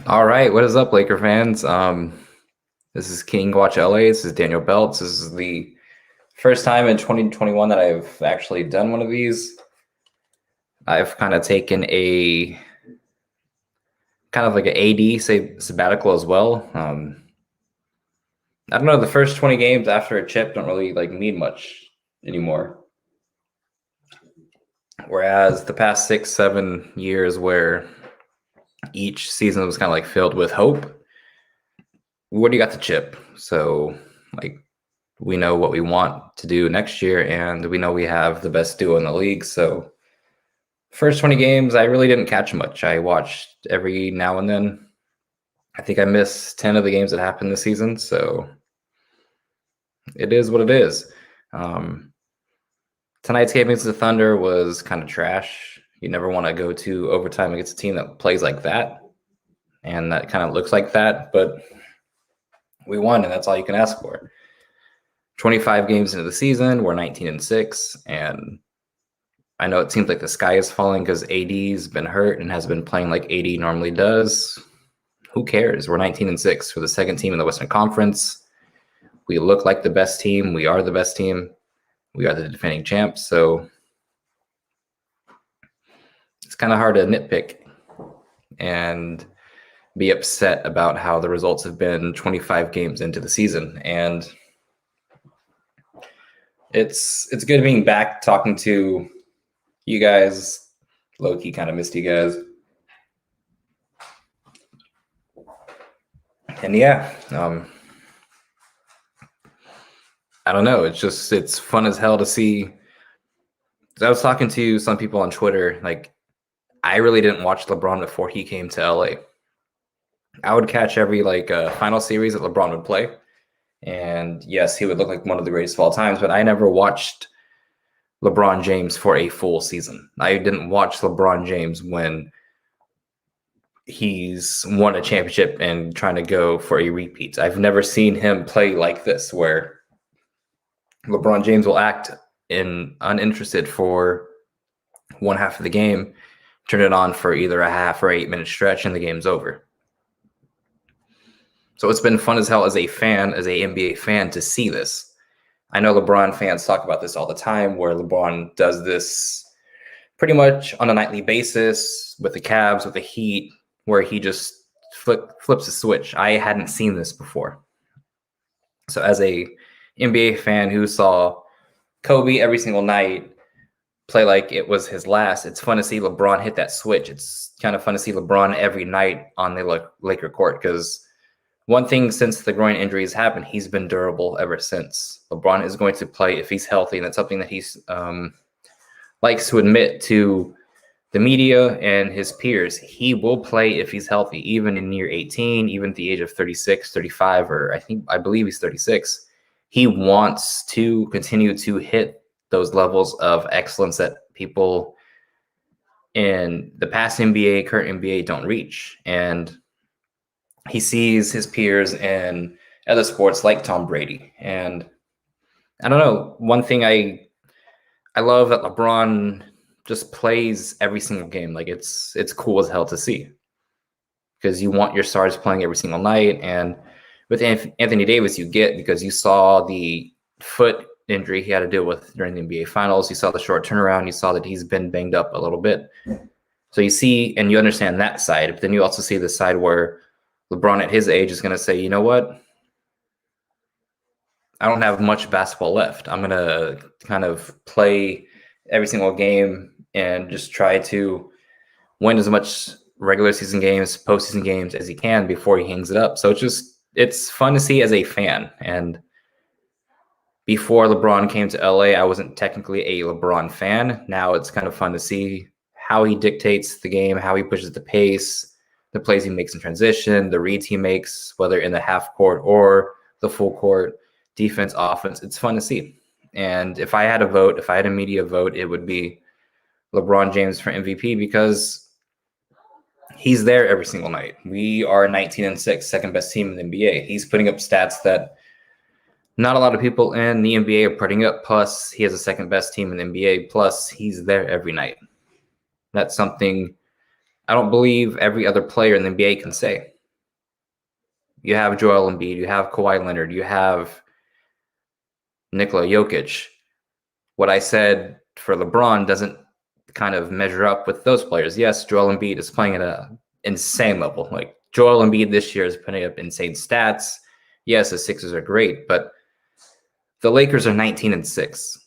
All right, what is up, Laker fans? This is King Watch LA. This is Daniel Beltz. This is the first time in 2021 that I've actually done one of these. I've kind of taken a kind of like an AD sabbatical as well. I don't know. The first 20 games after a chip don't really mean much anymore. Whereas the past 6-7 years, where each season was kind of filled with hope, we already got the chip. So we know what we want to do next year, and we know we have the best duo in the league. So first 20 games, I really didn't catch much. I watched every now and then. I think I missed 10 of the games that happened this season. So it is what it is. Tonight's game against the Thunder was kind of trash. You never want to go to overtime against a team that plays like that and that kind of looks like that. But we won, and that's all you can ask for. 25 games into the season, we're 19-6, and I know it seems like the sky is falling because AD's been hurt and has been playing like AD normally does. Who cares? We're 19-6. We're the second team in the Western Conference. We look like the best team. We are the best team. We are the defending champs. So it's kind of hard to nitpick and be upset about how the results have been 25 games into the season. And it's good being back talking to you guys. Low-key kind of missed you guys. And yeah, I don't know. It's fun as hell to see. I was talking to some people on Twitter. I really didn't watch LeBron before he came to LA. I would catch every final series that LeBron would play. And yes, he would look like one of the greatest of all times, but I never watched LeBron James for a full season. I didn't watch LeBron James when he's won a championship and trying to go for a repeat. I've never seen him play like this, where LeBron James will act uninterested for one half of the game, turn it on for either a half or 8-minute stretch, and the game's over. So it's been fun as hell as a fan, as a NBA fan, to see this. I know LeBron fans talk about this all the time, where LeBron does this pretty much on a nightly basis with the Cavs, with the Heat, where he just flips a switch. I hadn't seen this before. So as a NBA fan who saw Kobe every single night play like it was his last, it's fun to see LeBron hit that switch. It's kind of fun to see LeBron every night on the Laker court, because one thing since the groin injuries happened, he's been durable ever since. LeBron is going to play if he's healthy, and that's something that he's likes to admit to the media and his peers. He will play if he's healthy, even in year 18, even at the age of 36, 35, or I believe he's 36. He wants to continue to hit those levels of excellence that people in the past NBA, current NBA don't reach. And he sees his peers in other sports like Tom Brady. And I don't know, one thing I love that LeBron just plays every single game. It's cool as hell to see, because you want your stars playing every single night. And with Anthony Davis, you get, because you saw the foot injury he had to deal with during the NBA Finals. You saw the short turnaround. You saw that he's been banged up a little bit. So you see and you understand that side. But then you also see the side where LeBron at his age is going to say, you know what? I don't have much basketball left. I'm going to kind of play every single game and just try to win as much regular season games, postseason games as he can before he hangs it up. So it's fun to see as a fan. And before LeBron came to LA, I wasn't technically a LeBron fan. Now it's kind of fun to see how he dictates the game, how he pushes the pace, the plays he makes in transition, the reads he makes, whether in the half court or the full court, defense, offense. It's fun to see. And if I had a vote, if I had a media vote, it would be LeBron James for MVP, because he's there every single night. We are 19-6, second best team in the NBA. He's putting up stats that not a lot of people in the NBA are putting up. Plus, he has the second best team in the NBA. Plus, he's there every night. That's something I don't believe every other player in the NBA can say. You have Joel Embiid, you have Kawhi Leonard, you have Nikola Jokic. What I said for LeBron doesn't kind of measure up with those players. Yes, Joel Embiid is playing at an insane level. Like Joel Embiid this year is putting up insane stats. Yes, the Sixers are great, but the Lakers are 19-6.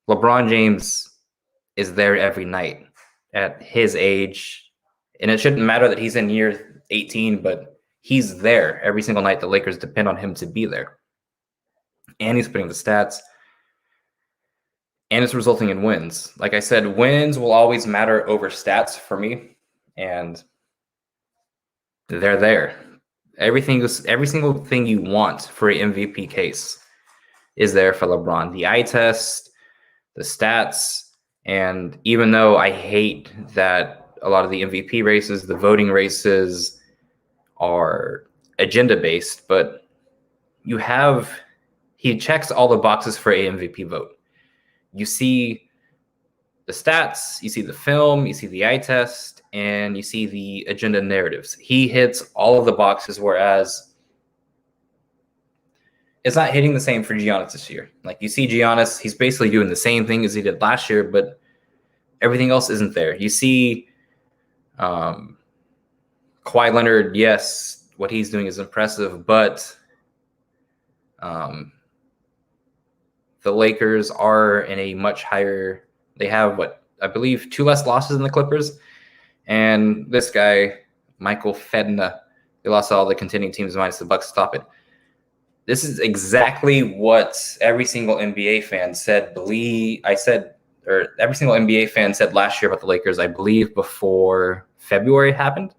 LeBron James is there every night at his age. And it shouldn't matter that he's in year 18, but he's there every single night. The Lakers depend on him to be there. And he's putting the stats. And it's resulting in wins. Like I said, wins will always matter over stats for me. And they're there. Every single thing you want for an MVP case is there for LeBron. The eye test, the stats, and even though I hate that a lot of the MVP races, the voting races are agenda-based, but he checks all the boxes for a MVP vote. You see the stats, you see the film, you see the eye test, and you see the agenda narratives. He hits all of the boxes, whereas it's not hitting the same for Giannis this year. Like you see Giannis, he's basically doing the same thing as he did last year, but everything else isn't there. You see Kawhi Leonard, yes, what he's doing is impressive, but the Lakers are in a much higher, they have I believe 2 less losses than the Clippers. And this guy, Michael Fedna, they lost all the contending teams minus the Bucks. Stop it. This is exactly what every single NBA fan said. Every single NBA fan said last year about the Lakers, I believe before February happened.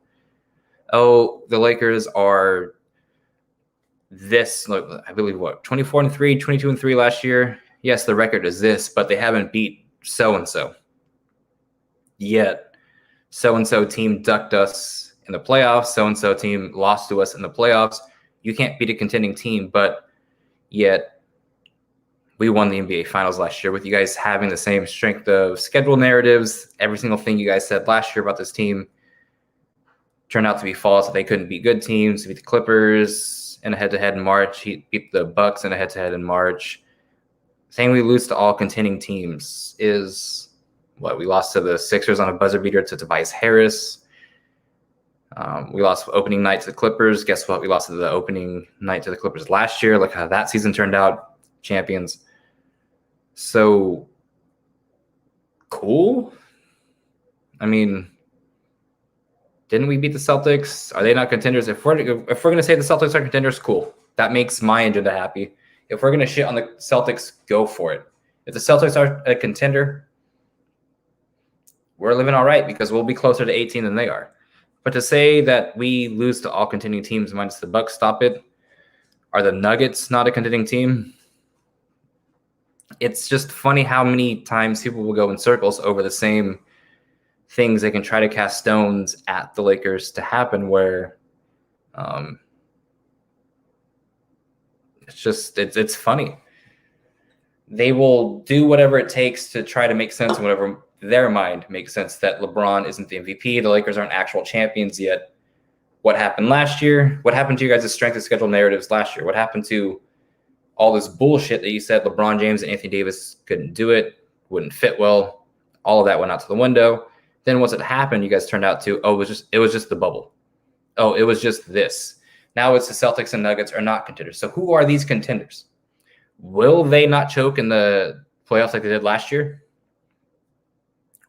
Oh, the Lakers are this, I believe 24-3, 22-3 last year. Yes, the record is this, but they haven't beat so-and-so yet. So-and-so team ducked us in the playoffs. So-and-so team lost to us in the playoffs. You can't beat a contending team, but yet we won the NBA Finals last year with you guys having the same strength of schedule narratives. Every single thing you guys said last year about this team turned out to be false. They couldn't beat good teams. Beat the Clippers in a head-to-head in March. He beat the Bucks in a head-to-head in March. Saying we lose to all contending teams is what? We lost to the Sixers on a buzzer beater to Tobias Harris. We lost opening night to the Clippers. Guess what? We lost to the opening night to the Clippers last year. Look how that season turned out. Champions. So cool. I mean, didn't we beat the Celtics? Are they not contenders? If we're going to say the Celtics are contenders, cool. That makes my agenda happy. If we're going to shit on the Celtics, go for it. If the Celtics are a contender, we're living all right because we'll be closer to 18 than they are. But to say that we lose to all contending teams minus the Bucks, stop it. Are the Nuggets not a contending team? It's just funny how many times people will go in circles over the same things. They can try to cast stones at the Lakers to happen where it's funny. They will do whatever it takes to try to make sense and whatever their mind makes sense that LeBron isn't the MVP. The Lakers aren't actual champions yet. What happened last year? What happened to you guys' strength of schedule narratives last year? What happened to all this bullshit that you said LeBron James and Anthony Davis couldn't do it, wouldn't fit well? All of that went out to the window. Then once it happened, you guys turned out to, it was just the bubble. Oh, it was just this. Now it's the Celtics and Nuggets are not contenders. So who are these contenders? Will they not choke in the playoffs like they did last year?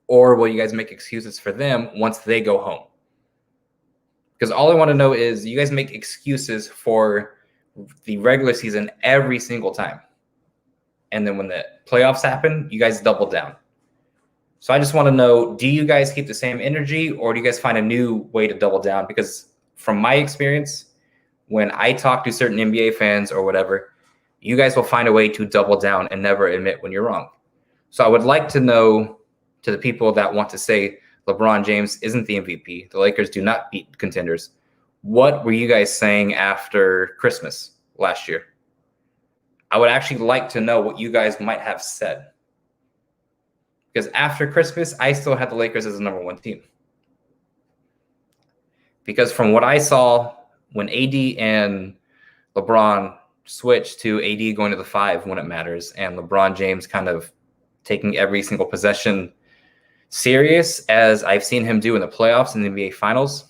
Or will you guys make excuses for them once they go home? Because all I want to know is you guys make excuses for the regular season every single time. And then when the playoffs happen, you guys double down. So I just want to know, do you guys keep the same energy or do you guys find a new way to double down? Because from my experience, when I talk to certain NBA fans or whatever, you guys will find a way to double down and never admit when you're wrong. So I would like to know, to the people that want to say LeBron James isn't the MVP, the Lakers do not beat contenders, what were you guys saying after Christmas last year? I would actually like to know what you guys might have said. Because after Christmas, I still had the Lakers as the number one team. Because from what I saw when AD and LeBron switched to AD going to the 5 when it matters, and LeBron James kind of taking every single possession serious, as I've seen him do in the playoffs and the NBA Finals,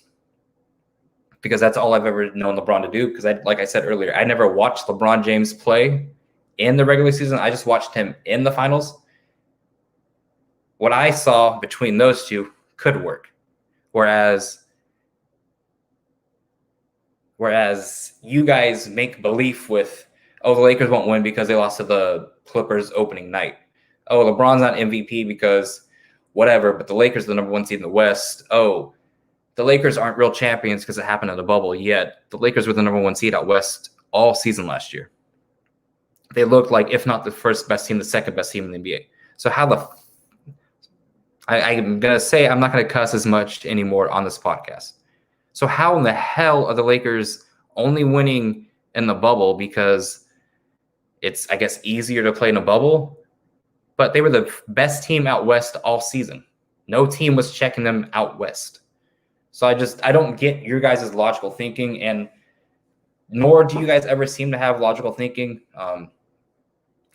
because that's all I've ever known LeBron to do. Because like I said earlier, I never watched LeBron James play in the regular season. I just watched him in the finals. What I saw between those two could work. Whereas you guys make belief with, oh, the Lakers won't win because they lost to the Clippers opening night. Oh, LeBron's not MVP because whatever, but the Lakers are the #1 seed in the West. Oh, the Lakers aren't real champions because it happened in the bubble, yet the Lakers were the #1 seed out West all season last year. They looked like, if not the first best team, the second best team in the NBA. So how I'm going to say I'm not going to cuss as much anymore on this podcast. So how in the hell are the Lakers only winning in the bubble because it's, I guess, easier to play in a bubble? But they were the best team out West all season. No team was checking them out West. So I don't get your guys' logical thinking, and nor do you guys ever seem to have logical thinking.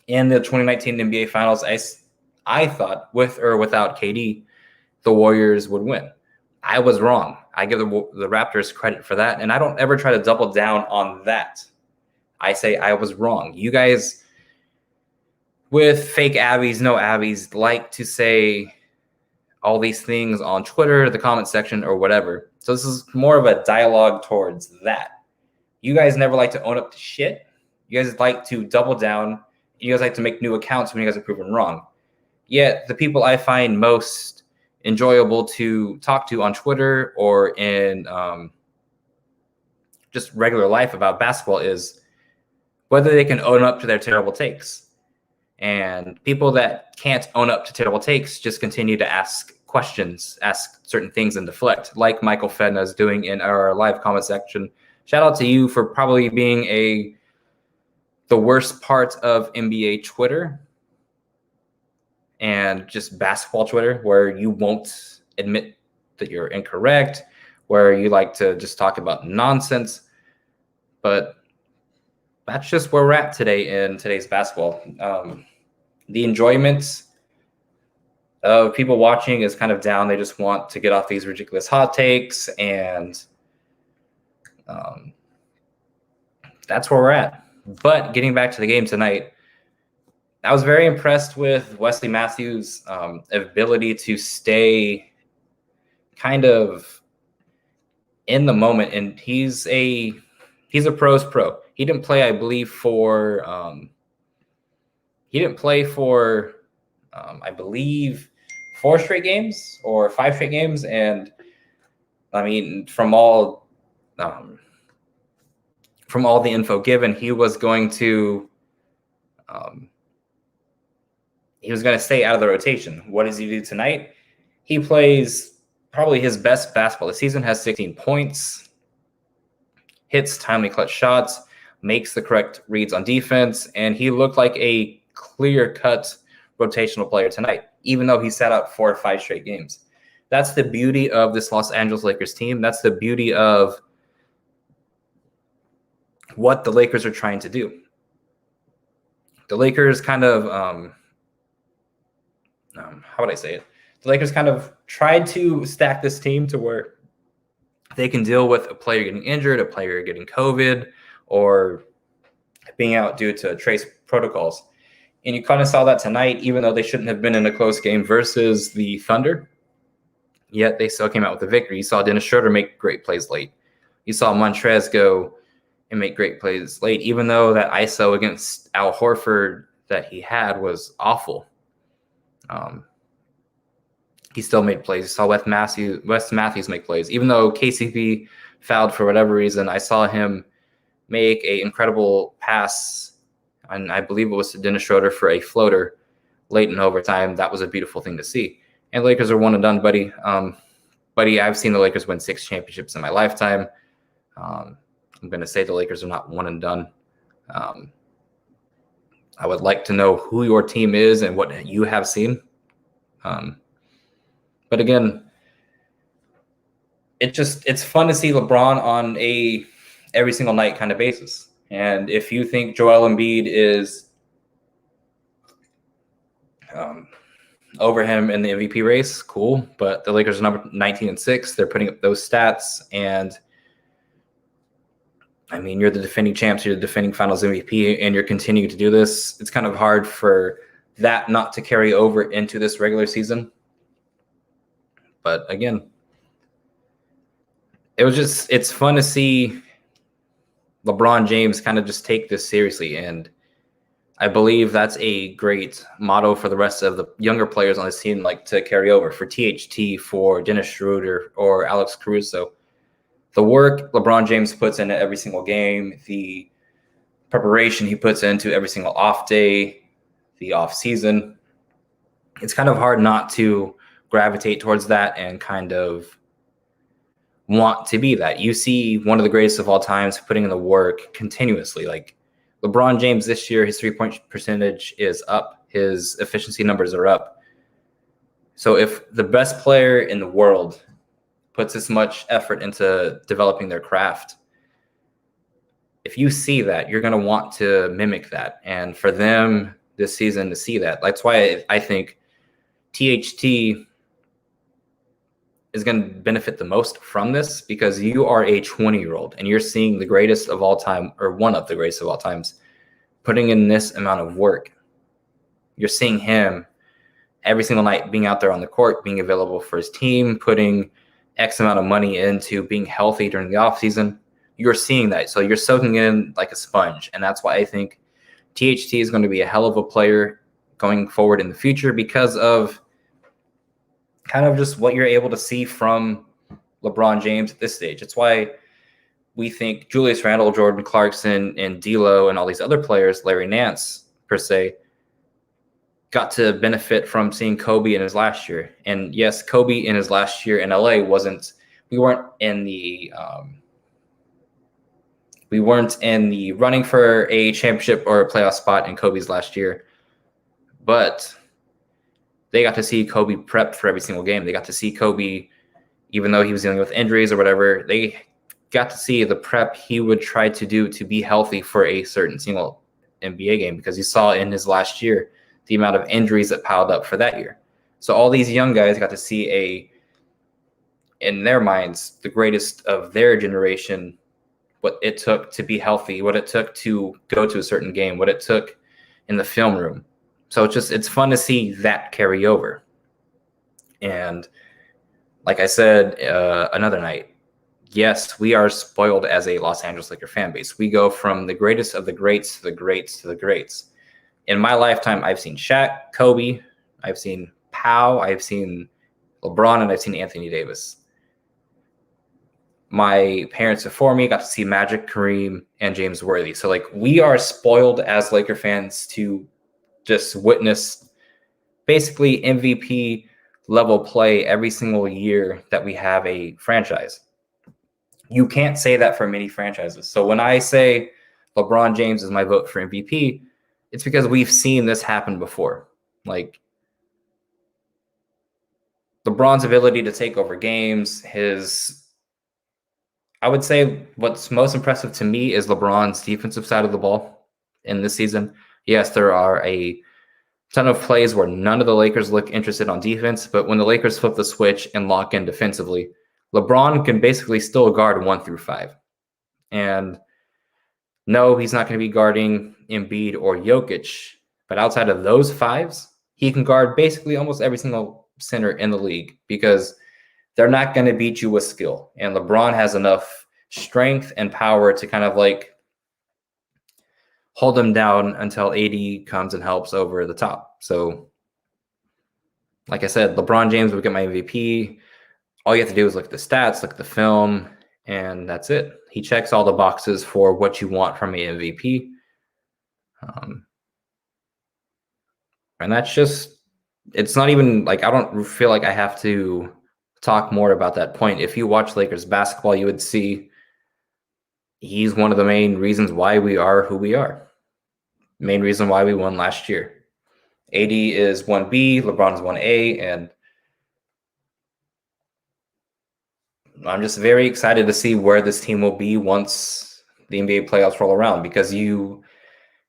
In the 2019 NBA Finals, I thought with or without KD, the Warriors would win. I was wrong. I give the Raptors credit for that, and I don't ever try to double down on that. I say I was wrong. You guys, with fake Abbies, no Abbies, like to say all these things on Twitter, the comment section, or whatever. So this is more of a dialogue towards that. You guys never like to own up to shit. You guys like to double down. You guys like to make new accounts when you guys are proven wrong. Yet the people I find most enjoyable to talk to on Twitter or in just regular life about basketball is whether they can own up to their terrible takes. And people that can't own up to terrible takes just continue to ask questions, ask certain things, and deflect, like Michael Fedna is doing in our live comment section. Shout out to you for probably being the worst part of NBA Twitter and just basketball Twitter, where you won't admit that you're incorrect, where you like to just talk about nonsense. But that's just where we're at today in today's basketball. The enjoyment of people watching is kind of down. They just want to get off these ridiculous hot takes, and that's where we're at. But getting back to the game tonight, I was very impressed with Wesley Matthews' ability to stay kind of in the moment. And he's a pro's pro. He didn't play, I believe, for I believe 4 straight games or 5 straight games. And I mean, from all the info given, he was going to stay out of the rotation. What does he do tonight? He plays probably his best basketball this season, has 16 points, hits timely clutch shots, makes the correct reads on defense, and he looked like a clear-cut rotational player tonight, even though he sat out 4 or 5 straight games. That's the beauty of this Los Angeles Lakers team. That's the beauty of what the Lakers are trying to do. The Lakers kind of, how would I say it? The Lakers kind of tried to stack this team to where they can deal with a player getting injured, a player getting COVID, or being out due to trace protocols. And you kind of saw that tonight, even though they shouldn't have been in a close game versus the Thunder, yet they still came out with the victory. You saw Dennis Schroeder make great plays late. You saw Montrez go and make great plays late, even though that ISO against Al Horford that he had was awful. He still made plays. You saw Wes Matthews make plays. Even though KCP fouled for whatever reason, I saw him make an incredible pass, and I believe it was to Dennis Schroeder for a floater late in overtime. That was a beautiful thing to see. And Lakers are one and done, buddy. Buddy, I've seen the Lakers win 6 championships in my lifetime. I'm going to say the Lakers are not one and done. I would like to know who your team is and what you have seen. But again, it's fun to see LeBron on a every single night kind of basis. And if you think Joel Embiid is over him in the MVP race, cool. But the Lakers are number 19-6. They're putting up those stats. And I mean, you're the defending champs, you're the defending finals MVP, and you're continuing to do this. It's kind of hard for that not to carry over into this regular season. But again, it's fun to see LeBron James kind of just take this seriously. And I believe that's a great motto for the rest of the younger players on this team, like to carry over for THT, for Dennis Schroeder or Alex Caruso. The work LeBron James puts into every single game, the preparation he puts into every single off day, the off season, it's kind of hard not to gravitate towards that and kind of want to be that. You see one of the greatest of all times putting in the work continuously. Like LeBron James this year, his 3-point percentage is up. His efficiency numbers are up. So if the best player in the world puts this much effort into developing their craft, if you see that, you're going to want to mimic that. And for them this season to see that, that's why I think THT is going to benefit the most from this, because you are a 20-year-old and you're seeing the greatest of all time, or one of the greatest of all times, putting in this amount of work. You're seeing him every single night being out there on the court, being available for his team, putting X amount of money into being healthy during the offseason. You're seeing that. So you're soaking in like a sponge. And that's why I think THT is going to be a hell of a player going forward in the future, because of kind of just what you're able to see from LeBron James at this stage. It's why we think Julius Randle, Jordan Clarkson, and D'Lo, and all these other players, Larry Nance per se, got to benefit from seeing Kobe in his last year. And yes, Kobe in his last year in LA we weren't in the running for a championship or a playoff spot in Kobe's last year, but they got to see Kobe prep for every single game. They got to see Kobe, even though he was dealing with injuries or whatever, they got to see the prep he would try to do to be healthy for a certain single NBA game, because you saw in his last year the amount of injuries that piled up for that year. So all these young guys got to see in their minds, the greatest of their generation, what it took to be healthy, what it took to go to a certain game, what it took in the film room. So it's fun to see that carry over. And like I said another night, yes, we are spoiled as a Los Angeles Lakers fan base. We go from the greatest of the greats to the greats to the greats. In my lifetime, I've seen Shaq, Kobe, I've seen Pau, I've seen LeBron, and I've seen Anthony Davis. My parents before me got to see Magic, Kareem, and James Worthy. So like, we are spoiled as Laker fans to just witness basically MVP level play every single year that we have a franchise. You can't say that for many franchises. So when I say LeBron James is my vote for MVP, it's because we've seen this happen before. Like LeBron's ability to take over games, I would say what's most impressive to me is LeBron's defensive side of the ball in this season. Yes, there are a ton of plays where none of the Lakers look interested on defense, but when the Lakers flip the switch and lock in defensively, LeBron can basically still guard 1 through 5. And no, he's not going to be guarding Embiid or Jokic, but outside of those 5s, he can guard basically almost every single center in the league, because they're not going to beat you with skill. And LeBron has enough strength and power to kind of like hold them down until AD comes and helps over the top. So like I said, LeBron James will get my MVP. All you have to do is look at the stats, look at the film, and that's it. He checks all the boxes for what you want from an MVP. And that's just, it's not even like, I don't feel like I have to talk more about that point. If you watch Lakers basketball, you would see he's one of the main reasons why we are who we are. Main reason why we won last year. AD is 1B, LeBron is 1A, and I'm just very excited to see where this team will be once the NBA playoffs roll around, because you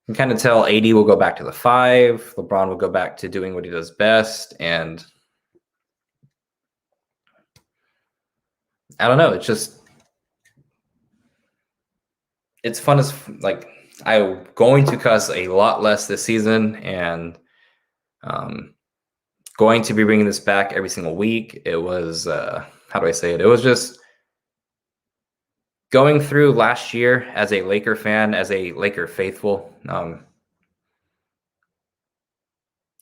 can kind of tell AD will go back to the 5, LeBron will go back to doing what he does best, and I don't know. It's fun as like I'm going to cuss a lot less this season, and going to be bringing this back every single week. It was how do I say it? It was just going through last year as a Laker fan, as a Laker faithful.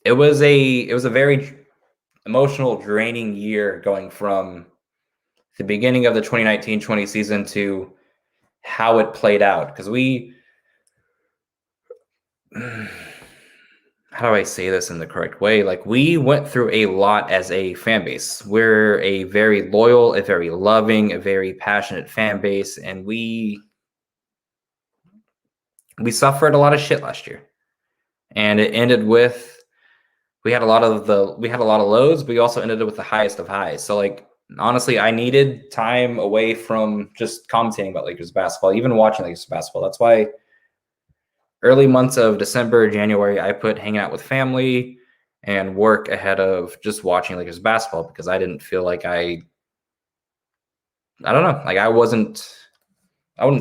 It was a very emotional, draining year, going from the beginning of the 2019-20 season to how it played out, because how do I say this in the correct way? Like, we went through a lot as a fan base. We're a very loyal, a very loving, a very passionate fan base, and we suffered a lot of shit last year. And it ended with we had a lot of lows, but we also ended up with the highest of highs. So, like, honestly, I needed time away from just commentating about Lakers basketball, even watching Lakers basketball. That's why early months of December, January, I put hanging out with family and work ahead of just watching Lakers basketball, because I didn't feel like I don't know, like I wouldn't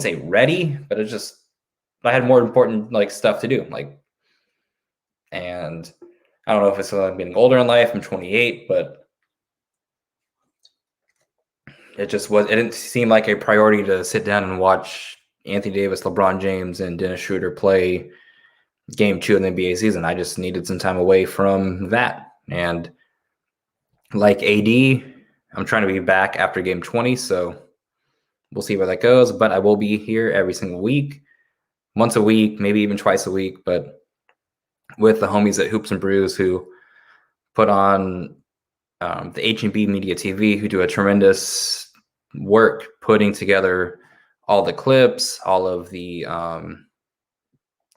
say ready, but I had more important like stuff to do. Like, and I don't know if it's like getting older in life. I'm 28, but it didn't seem like a priority to sit down and watch Anthony Davis, LeBron James, and Dennis Schroeder play game 2 of the NBA season. I just needed some time away from that. And like AD, I'm trying to be back after game 20, so we'll see where that goes. But I will be here every single week, once a week, maybe even twice a week, but with the homies at Hoops and Brews, who put on the HNB Media TV, who do a tremendous work putting together all the clips, all of the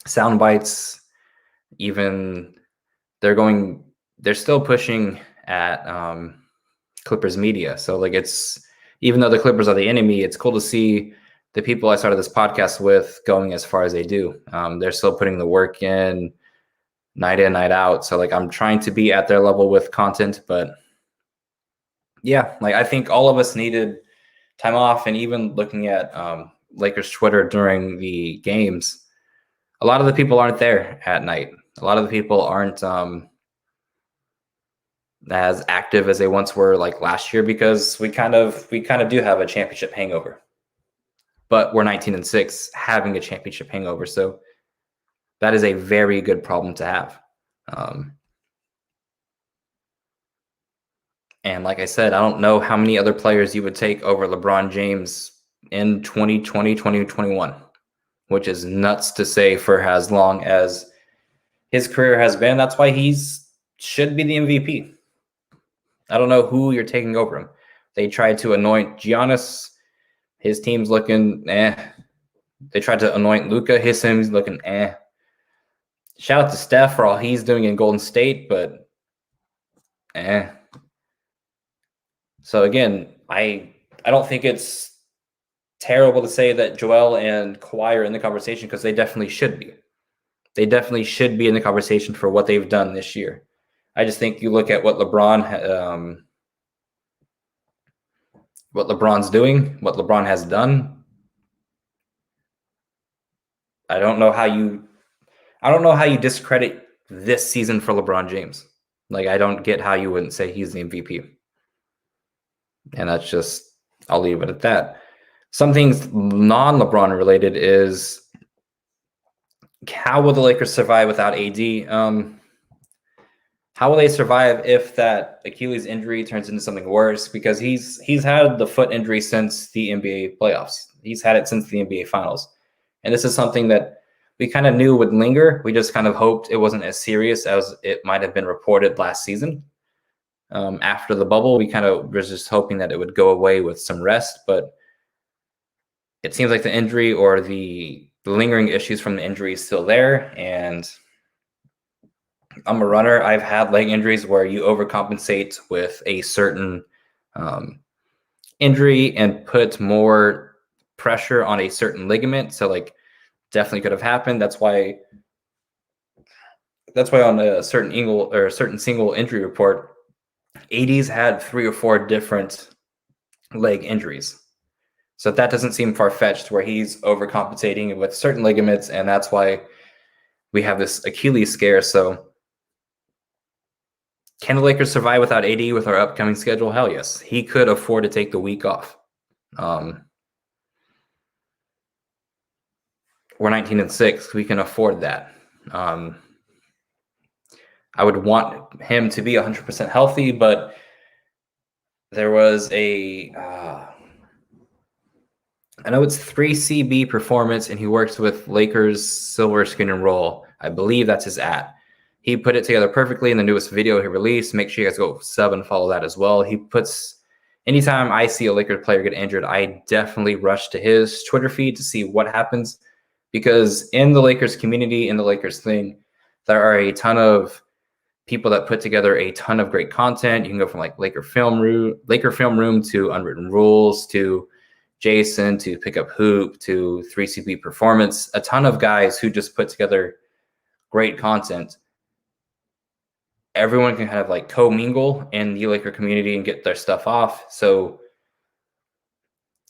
sound bites. Even they're still pushing at Clippers media. So, like, it's, even though the Clippers are the enemy, it's cool to see the people I started this podcast with going as far as they do. They're still putting the work in night out. So, like, I'm trying to be at their level with content, but yeah, like, I think all of us needed time off. And even looking at Lakers Twitter during the games, a lot of the people aren't there at night. A lot of the people aren't as active as they once were, like last year, because we kind of do have a championship hangover. But we're 19-6, having a championship hangover, so that is a very good problem to have. And like I said, I don't know how many other players you would take over LeBron James in 2020, 2021, which is nuts to say for as long as his career has been. That's why should be the MVP. I don't know who you're taking over him. They tried to anoint Giannis. His team's looking They tried to anoint Luka. His team's looking Shout out to Steph for all he's doing in Golden State, but So again, I don't think it's terrible to say that Joel and Kawhi are in the conversation, because they definitely should be. They definitely should be in the conversation for what they've done this year. I just think you look at what LeBron's doing, what LeBron has done. I don't know how you discredit this season for LeBron James. Like, I don't get how you wouldn't say he's the MVP. And that's just, I'll leave it at that. Some things non-LeBron related is, how will the Lakers survive without AD? How will they survive if that Achilles injury turns into something worse? Because he's had the foot injury since the NBA playoffs. He's had it since the NBA finals. And this is something that we kind of knew would linger. We just kind of hoped it wasn't as serious as it might have been reported last season. After the bubble, we kind of was just hoping that it would go away with some rest. But it seems like the injury, or the lingering issues from the injury, is still there. And I'm a runner. I've had leg injuries where you overcompensate with a certain injury and put more pressure on a certain ligament. So like definitely could have happened. That's why on a certain angle or a certain single injury report, AD's had 3 or 4 different leg injuries. So that doesn't seem far-fetched where he's overcompensating with certain ligaments, and that's why we have this Achilles scare. So can the Lakers survive without AD with our upcoming schedule? Hell yes. He could afford to take the week off. We're 19-6. We can afford that. I would want him to be 100% healthy, but there was I know it's 3CB Performance, and he works with Lakers Silver Screen and Roll. I believe that's his @ He put it together perfectly in the newest video he released. Make sure you guys go sub and follow that as well. Anytime I see a Lakers player get injured, I definitely rush to his Twitter feed to see what happens. Because in the Lakers community, in the Lakers thing, there are a ton of people that put together a ton of great content. You can go from like Laker Film Room to Unwritten Rules to Jason to Pick Up Hoop to 3CB Performance. A ton of guys who just put together great content. Everyone can kind of like co-mingle in the Laker community and get their stuff off. So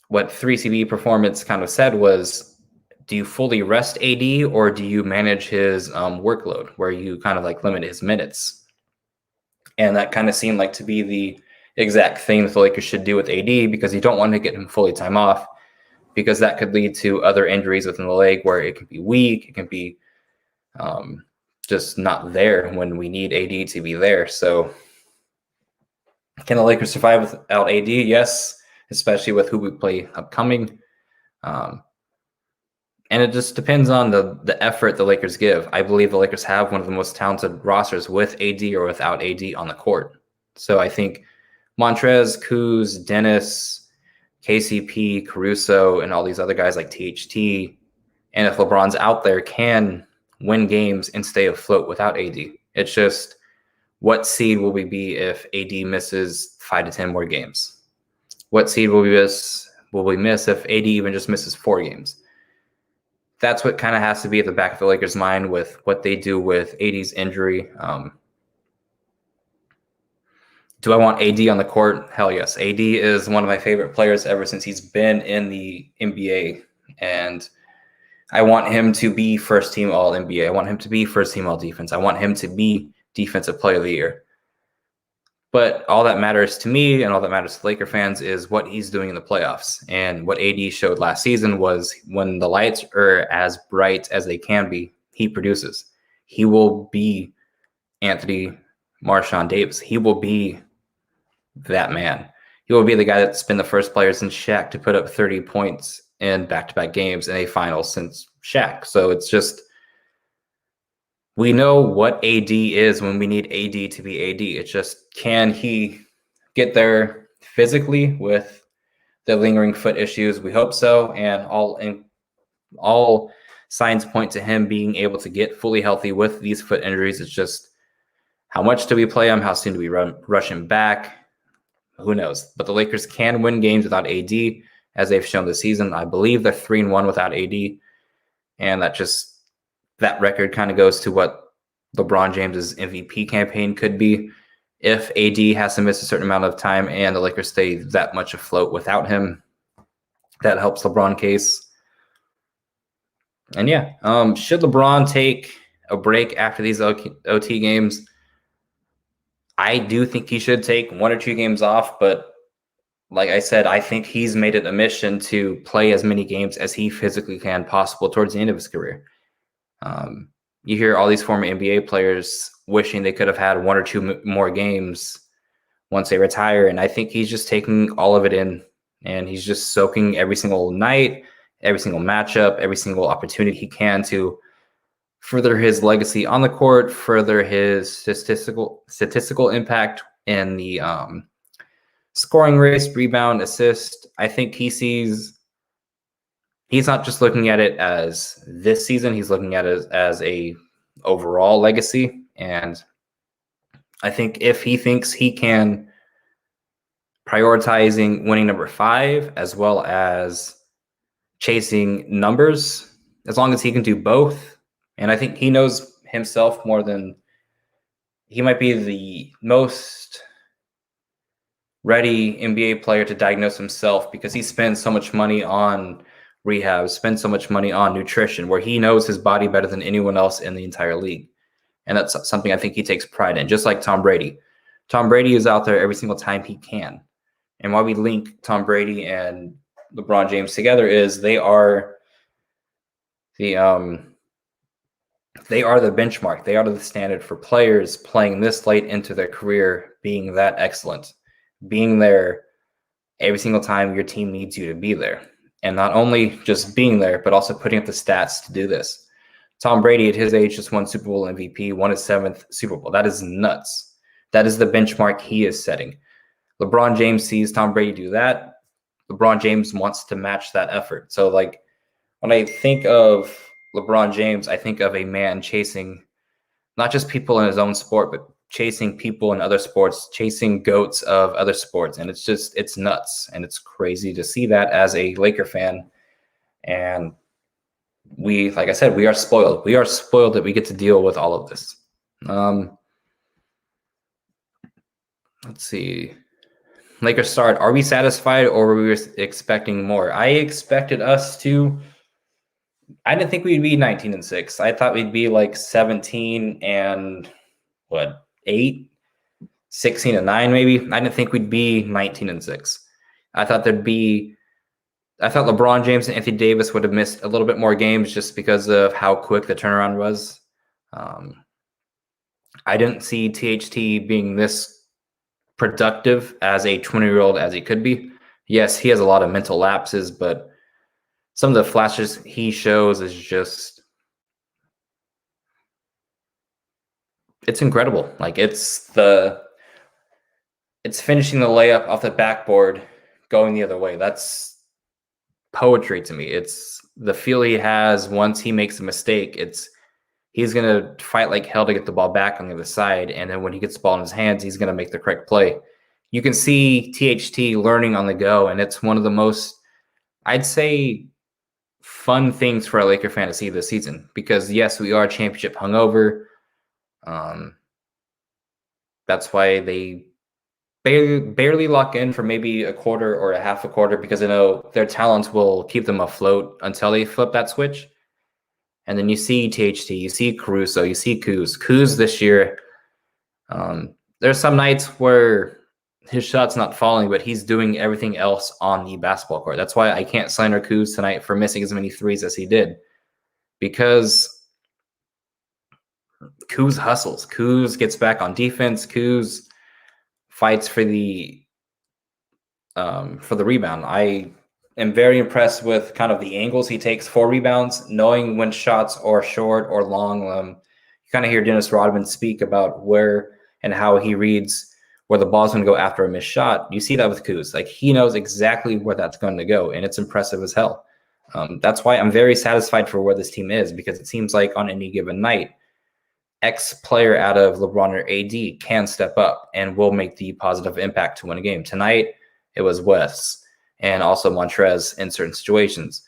what 3CB Performance kind of said was, do you fully rest AD or do you manage his workload where you kind of like limit his minutes? And that kind of seemed like to be the exact thing that the Lakers should do with AD, because you don't want to get him fully time off, because that could lead to other injuries within the leg where it can be weak. It can be just not there when we need AD to be there. So can the Lakers survive without AD? Yes, especially with who we play upcoming. And it just depends on the effort the Lakers give. I believe the Lakers have one of the most talented rosters with AD or without AD on the court. So I think Montrez, Kuz, Dennis, KCP, Caruso, and all these other guys like THT, and if LeBron's out there, can win games and stay afloat without AD. It's just, what seed will we be if AD misses 5 to 10 more games? What seed will we miss if AD even just misses 4 games? That's what kind of has to be at the back of the Lakers' mind with what they do with AD's injury. Do I want AD on the court? Hell yes. AD is one of my favorite players ever since he's been in the NBA. And I want him to be first team all NBA. I want him to be first team all defense. I want him to be defensive player of the year. But all that matters to me and all that matters to Laker fans is what he's doing in the playoffs. And what AD showed last season was when the lights are as bright as they can be, he produces. He will be Anthony Marshawn Davis. He will be that man. He will be the guy that's been the first player since Shaq to put up 30 points in back-to-back games in a final since Shaq. So it's just, we know what AD is when we need AD to be AD. It's just, can he get there physically with the lingering foot issues? We hope so. And all signs point to him being able to get fully healthy with these foot injuries. It's just, how much do we play him? How soon do we rush him back? Who knows? But the Lakers can win games without AD, as they've shown this season. I believe they're 3-1 without AD. And that record kind of goes to what LeBron James's MVP campaign could be. If AD has to miss a certain amount of time and the Lakers stay that much afloat without him, that helps LeBron case. And yeah, should LeBron take a break after these OT games? I do think he should take 1 or 2 games off, but like I said, I think he's made it a mission to play as many games as he physically can possible towards the end of his career. You hear all these former NBA players wishing they could have had 1 or 2 more games once they retire, and I think he's just taking all of it in, and he's just soaking every single night, every single matchup, every single opportunity he can to further his legacy on the court, further his statistical impact in the scoring race, rebound, assist. I think he's not just looking at it as this season, he's looking at it as a overall legacy. And I think if he thinks he can prioritizing winning number 5 as well as chasing numbers, as long as he can do both. And I think he knows himself more than he might be the most ready NBA player to diagnose himself, because he spends so much money on rehab, spends so much money on nutrition, where he knows his body better than anyone else in the entire league. And that's something I think he takes pride in, just like Tom Brady. Tom Brady is out there every single time he can. And why we link Tom Brady and LeBron James together is they are the benchmark. They are the standard for players playing this late into their career, being that excellent, being there every single time your team needs you to be there. And not only just being there, but also putting up the stats to do this. Tom Brady at his age just won Super Bowl MVP, won his 7th Super Bowl. That is nuts. That is the benchmark he is setting. LeBron James sees Tom Brady do that. LeBron James wants to match that effort. So, like, when I think of LeBron James, I think of a man chasing not just people in his own sport, but chasing people in other sports, chasing GOATs of other sports. And it's nuts. And it's crazy to see that as a Laker fan. And we, like I said, we are spoiled. We are spoiled that we get to deal with all of this. Let's see. Lakers start. Are we satisfied, or were we expecting more? I expected us to. I didn't think we'd be 19-6. I thought we'd be like 17 and 8, 16 and 9 maybe. I didn't think we'd be 19-6. I thought LeBron James and Anthony Davis would have missed a little bit more games just because of how quick the turnaround was. I didn't see THT being this productive as a 20-year-old as he could be. Yes, he has a lot of mental lapses, but some of the flashes he shows is just, it's incredible. Like, it's finishing the layup off the backboard going the other way. That's poetry to me. It's the feel he has once he makes a mistake. He's going to fight like hell to get the ball back on the other side. And then when he gets the ball in his hands, he's going to make the correct play. You can see THT learning on the go. And it's one of the most, I'd say, fun things for a Laker fan to see this season, because yes, we are championship hungover. That's why they barely lock in for maybe a quarter or a half a quarter, because they know their talents will keep them afloat until they flip that switch. And then you see THT, you see Caruso, you see Kuz this year. There's some nights where his shot's not falling, but he's doing everything else on the basketball court. That's why I can't slander Kuz tonight for missing as many threes as he did, because Kuz hustles. Kuz gets back on defense. Kuz fights for the rebound. I am very impressed with kind of the angles he takes for rebounds, knowing when shots are short or long. You kind of hear Dennis Rodman speak about where and how he reads where the ball's going to go after a missed shot. You see that with Kuz. Like, he knows exactly where that's going to go, and it's impressive as hell. That's why I'm very satisfied for where this team is, because it seems like on any given night, X player out of LeBron or AD can step up and will make the positive impact to win a game. Tonight, it was Wes and also Montrez in certain situations.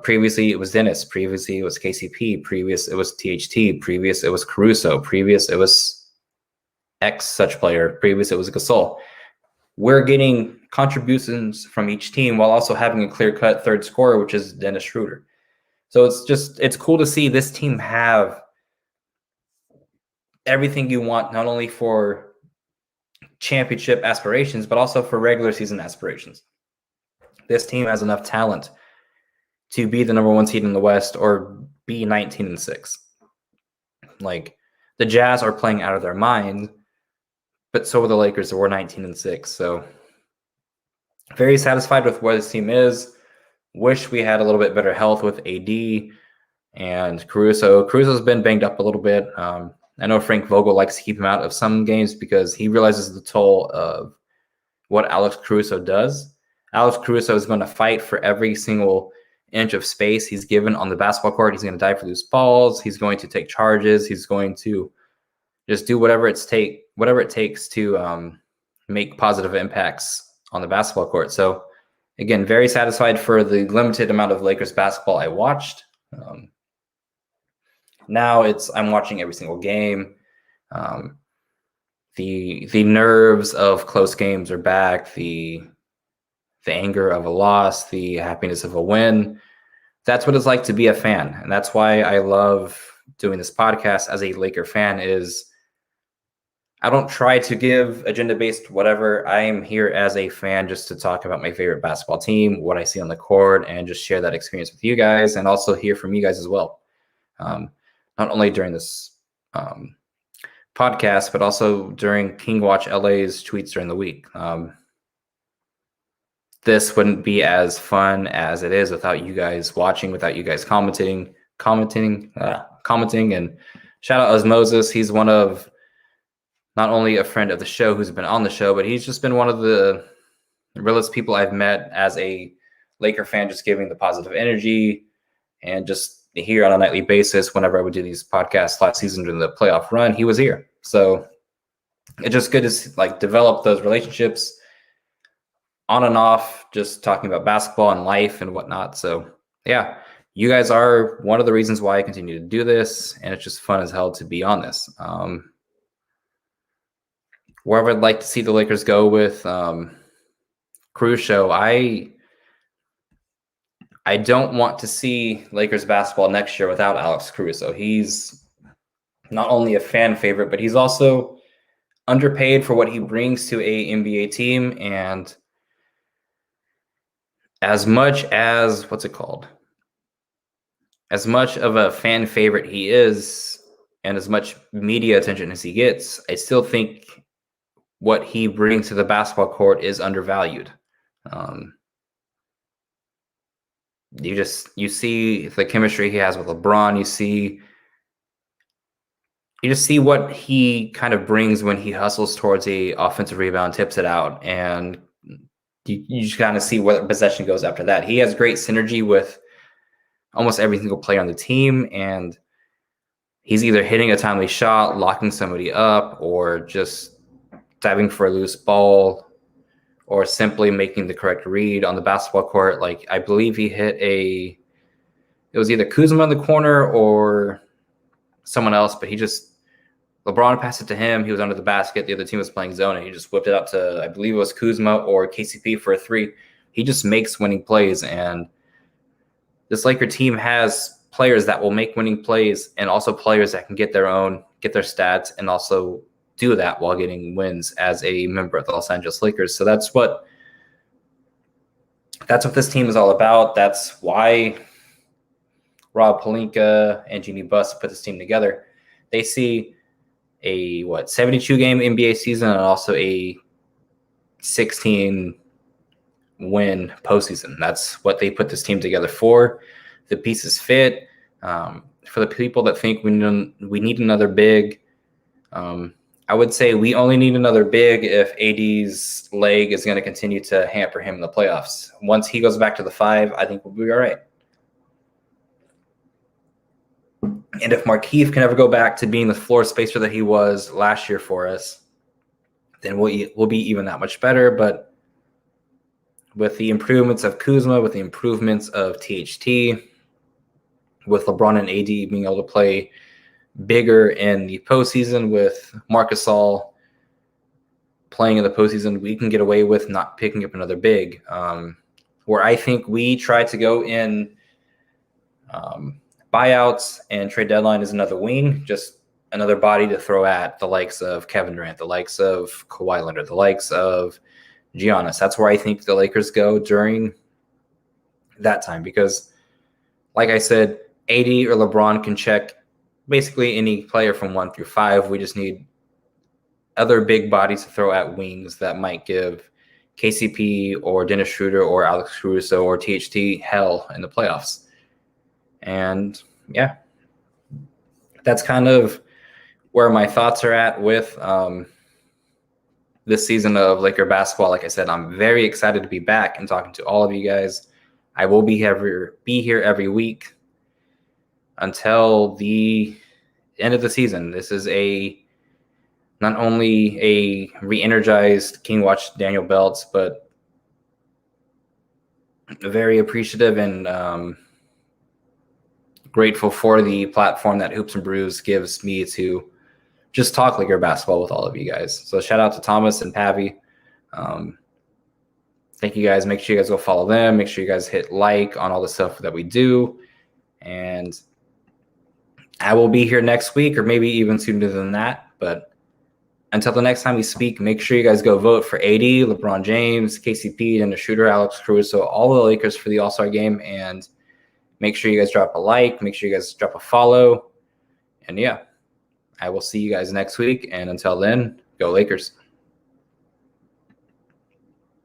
Previously, it was Dennis. Previously, it was KCP. Previous, it was THT. Previous, it was Caruso. Previous, it was X such player. Previous, it was Gasol. We're getting contributions from each team while also having a clear-cut third scorer, which is Dennis Schroeder. So it's cool to see this team have everything you want, not only for championship aspirations, but also for regular season aspirations. This team has enough talent to be the number 1 seed in the West or be 19-6. Like, the Jazz are playing out of their mind, but so are the Lakers, that were 19-6. So very satisfied with where this team is. Wish we had a little bit better health with AD and Caruso. Caruso's been banged up a little bit. I know Frank Vogel likes to keep him out of some games because he realizes the toll of what Alex Caruso does. Alex Caruso is going to fight for every single inch of space he's given on the basketball court. He's going to dive for loose balls. He's going to take charges. He's going to just do whatever it takes to make positive impacts on the basketball court. So again, very satisfied for the limited amount of Lakers basketball I watched. Now I'm watching every single game. The nerves of close games are back. The anger of a loss, the happiness of a win. That's what it's like to be a fan. And that's why I love doing this podcast as a Laker fan. Is I don't try to give agenda-based whatever. I am here as a fan just to talk about my favorite basketball team, what I see on the court, and just share that experience with you guys, and also hear from you guys as well. Not only during this podcast, but also during King Watch LA's tweets during the week. This wouldn't be as fun as it is without you guys watching, without you guys commenting. And shout out Osmosis. He's one of not only a friend of the show who's been on the show, but he's just been one of the realest people I've met as a Laker fan, just giving the positive energy and just here on a nightly basis. Whenever I would do these podcasts last season during the playoff run, he was here. So it's just good to develop those relationships on and off, just talking about basketball and life and whatnot. So yeah, you guys are one of the reasons why I continue to do this, and it's just fun as hell to be on this. Wherever I'd like to see the Lakers go with Caruso, I don't want to see Lakers basketball next year without Alex Caruso. He's not only a fan favorite, but he's also underpaid for what he brings to a NBA team. And as much as as much of a fan favorite he is, and as much media attention as he gets, I still think what he brings to the basketball court is undervalued. You see the chemistry he has with LeBron. You just see what he kind of brings when he hustles towards a offensive rebound, tips it out, and you just kind of see where the possession goes after that. He has great synergy with almost every single player on the team, and he's either hitting a timely shot, locking somebody up, or just diving for a loose ball, or simply making the correct read on the basketball court. Like, I believe he hit it was either Kuzma in the corner or someone else, but LeBron passed it to him. He was under the basket. The other team was playing zone, and he just whipped it up to, I believe it was Kuzma or KCP for a three. He just makes winning plays, and this Laker team has players that will make winning plays, and also players that can get their stats, and also do that while getting wins as a member of the Los Angeles Lakers. So that's what this team is all about. That's why Rob Pelinka and Jeannie Buss put this team together. They see a 72 game NBA season and also a 16 win postseason. That's what they put this team together for. The pieces fit. For the people that think we need another big, I would say we only need another big if AD's leg is going to continue to hamper him in the playoffs. Once he goes back to the 5, I think we'll be all right. And if Markieff can ever go back to being the floor spacer that he was last year for us, then we'll be even that much better. But with the improvements of Kuzma, with the improvements of THT, with LeBron and AD being able to play bigger in the postseason, with Marc Gasol playing in the postseason, we can get away with not picking up another big. Where I think we try to go in buyouts and trade deadline is another wing, just another body to throw at the likes of Kevin Durant, the likes of Kawhi Leonard, the likes of Giannis. That's where I think the Lakers go during that time, because like I said, AD or LeBron can check basically any player from 1 through 5. We just need other big bodies to throw at wings that might give KCP or Dennis Schroeder or Alex Caruso or THT hell in the playoffs. And yeah, that's kind of where my thoughts are at with this season of Laker basketball. Like I said, I'm very excited to be back and talking to all of you guys. I will be here every week until the end of the season. This is not only a re-energized King Watch Daniel Beltz, but very appreciative and grateful for the platform that Hoops and Brews gives me to just talk Laker basketball with all of you guys. So shout out to Thomas and Pavi. Thank you guys. Make sure you guys go follow them. Make sure you guys hit like on all the stuff that we do. And I will be here next week or maybe even sooner than that. But until the next time we speak, make sure you guys go vote for AD, LeBron James, KCP, and the shooter, Alex Caruso, all the Lakers for the All-Star game. And make sure you guys drop a like. Make sure you guys drop a follow. And yeah, I will see you guys next week. And until then, go Lakers.